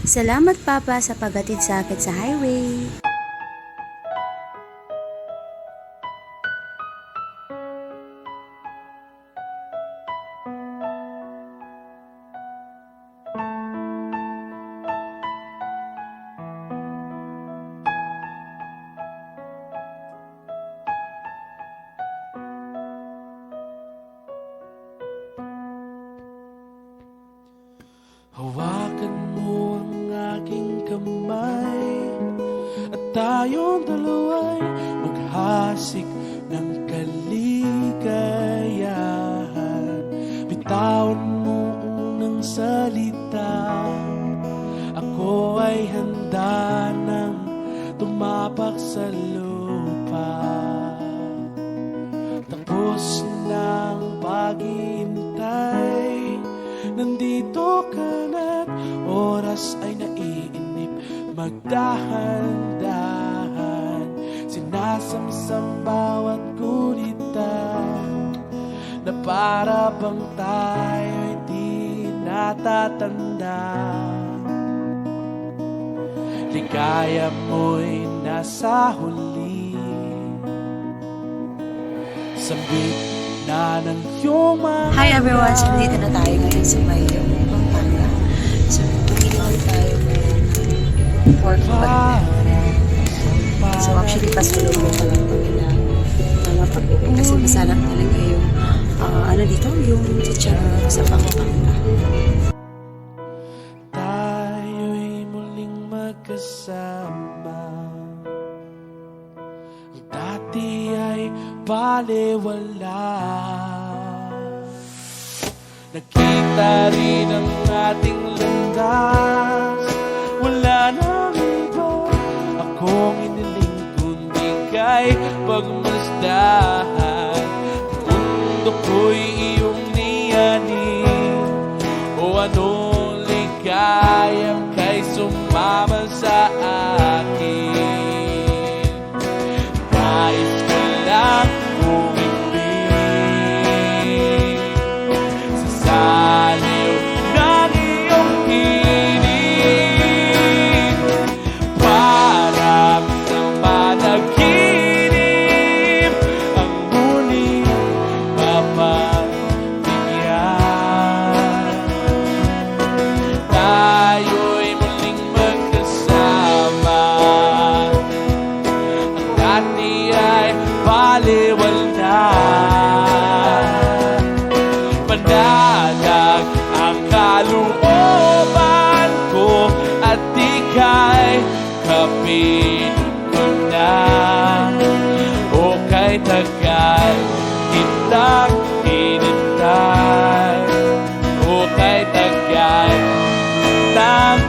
Salamat Papa sa paghatid sa akin sa highway. Hawakan mo ang aking kamay at tayong dalawa'y maghasik ng kaligayahan. Bitawan mo unang salita, ako ay handa nang tumapak sa lupa. Tapos ng paghihintay, nandito ka na't oras ay naiinip. Magdahan-dahan, sinasamsam bawat gunita, na para bang tayo'y di natatanda. Ligaya mo'y nasa huli, sabik na ng iyong mga. Hi everyone! So, dito na tayo ngayon sa may Pampanga. So, pumili tayo ng pork butt. So, actually, pasulubong pa lang kami na mapag-uwi kasi masarap talaga yung ano dito, yung chicharon sa Pampanga. Tayo'y muling magkasama, ang dati ay balewala. Nakita rin ang ating landas, wala nang iba akong iniling kundi kay pagmasdahan. Mundo ko'y iyong niyanin, o anong ligayang kay sumama sa akin. Nais ko lang umibig sa saliw ng iyong hiling, parang sa panaginip ang muling mapabigyan. Tayo'y muling magkasama, ang dati ay baliwal na. Panalag ang kalooban ko at ika'y kapiling ko na. O kay tagal kitang hinintay, o kay tagal kitang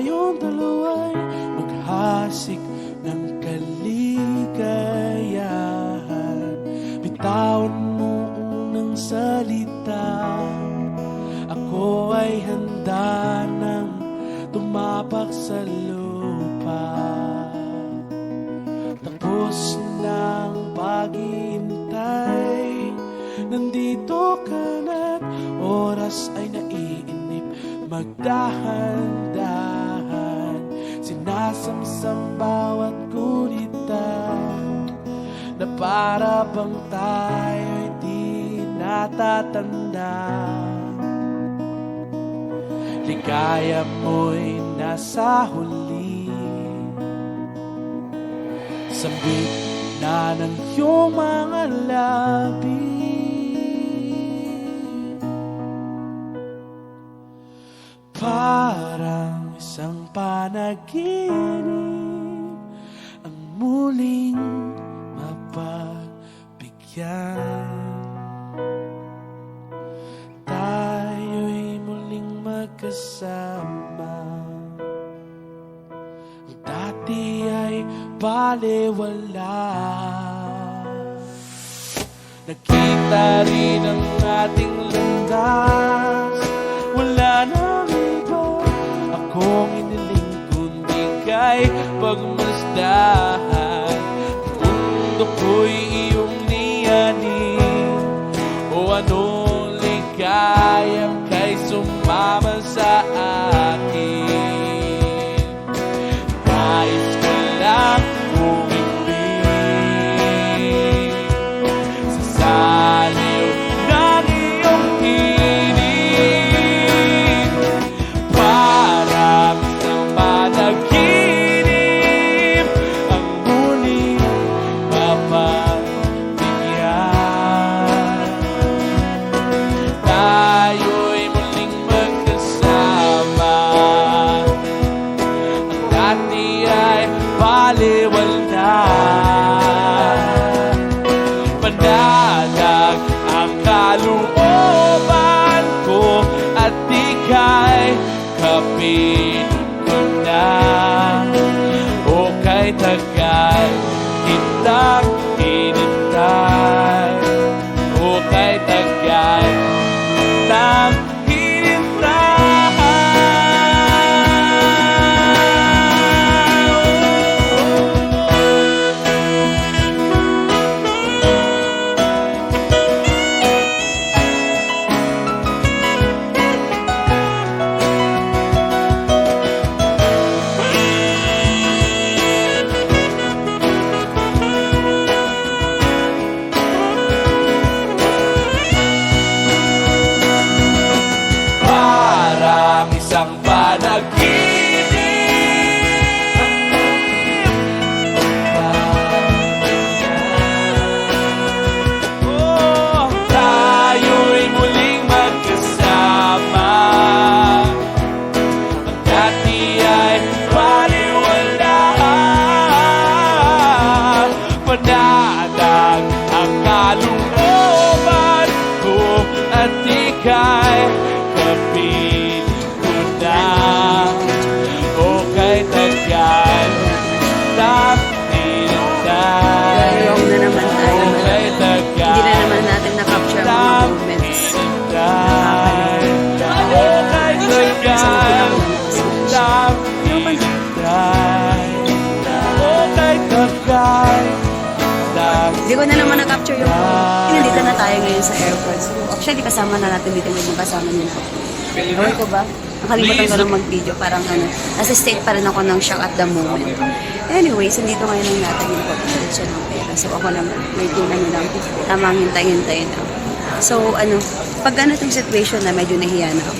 tayong dalawa'y maghasik ng kaligayahan. Bitawan mo unang salita, ako ay handa nang tumapak sa lupa. Tapos ng paghihintay, nandito ka na't oras ay naiinip. Magdahan-dahan, sinasamsam bawat gunita, na para bang tayo'y di natatanda. Ligaya mo'y nasa huli, sabik na ng iyong mga labi. Parang isang panaginip ang muling mapagbigyan. Tayo'y muling magkasama. Ang dati ay balewala. Nakita rin ang ating landas, wala nang iba akong iniling kundi kay pagmasdahan. Ang mundo ko'y iyong niyanin, o anong ligayang kay sumama sa akin. Nais ko lang umibig sa saliw ng iyong hiling. Parang isang panaginip ang muling mapagbigyan. Tayo'y muling magkasama. Ang dati ay baliwal na. Panalag ang kalooban ko at ika'y kapiling ko na. O kay tagal kitang hinintay, o kay tagal kitang isang panaginip. Oh, tayo'y muling magkasama. Ang dati ay baliwala. Panadag ang kalooban ko at ika'y kapiling o kay tagal kitang hinintay. Wrong na naman tayo. O kay tagal Hindi na naman natin na-capture ang mga movements. hinintay. O kay tagal kitang hinintay. O kay tagal kitang Hindi ko na naman na-capture yung nandito na tayo ngayon sa airport. So, actually, kasama na natin dito yung kasama niyo na. Ewan ko ba? Nakalimutan ko lang mag-video. Parang nasa state pa rin ako ng shock at the moment. Anyways, nandito ngayon ang natin yung pagpapalit siya ng pera. So ako naman, may tinanong lang, tamang hintay-hintay na. So pag ganitong situation na medyo nahiya na ako,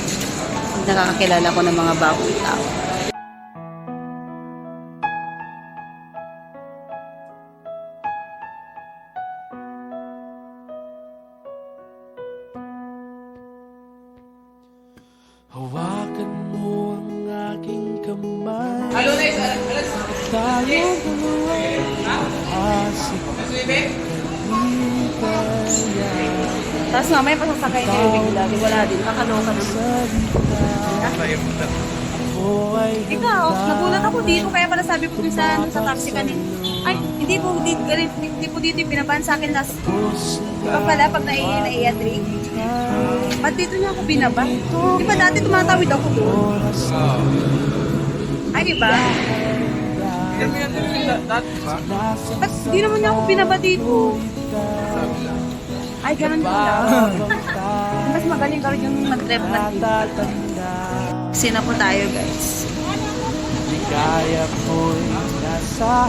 pag nakakakilala ko ng mga bagong tao. hawakan mo ang aking kamay. Tayong dalawa'y hasik kaligaya. Tapos mamaya pasasakay kayo bigla. Di wala din. Makaloka naman. Ako Ikaw, nagulat ako dito, kaya pala sabi ko sa taxi kanina. Ay, hindi po dito yung pinaban sa akin last. Ikaw pala, pag nai-drink. Ba't dito niya ako binaba? Di ba dati tumatawid ako doon? Ay, di ba? Ba't di naman niya ako binaba dito? Ay, ganun pala. Mas magaling ka rin yung mag-drive na dito. Sina po tayo, guys. Di kaya ko'y nasa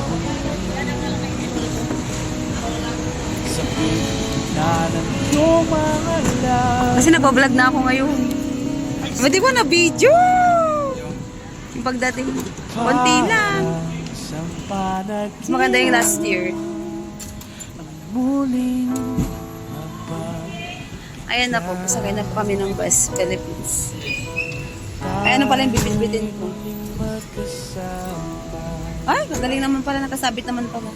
na ng iyong mga labi. Kasi nagbablog na ako ngayon. Di ba na video? Yung pagdating, konti lang. Isang panaginip Mas maganda yung last year. muling Ayan na po, pasakay na po kami ng bus, Philippines. Ay, ano pala yung bibit-bitin ko? magkasama. Ay, kagaling naman pala, nakasabit naman pala.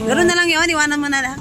Garo na lang yun, iwanan mo na lang.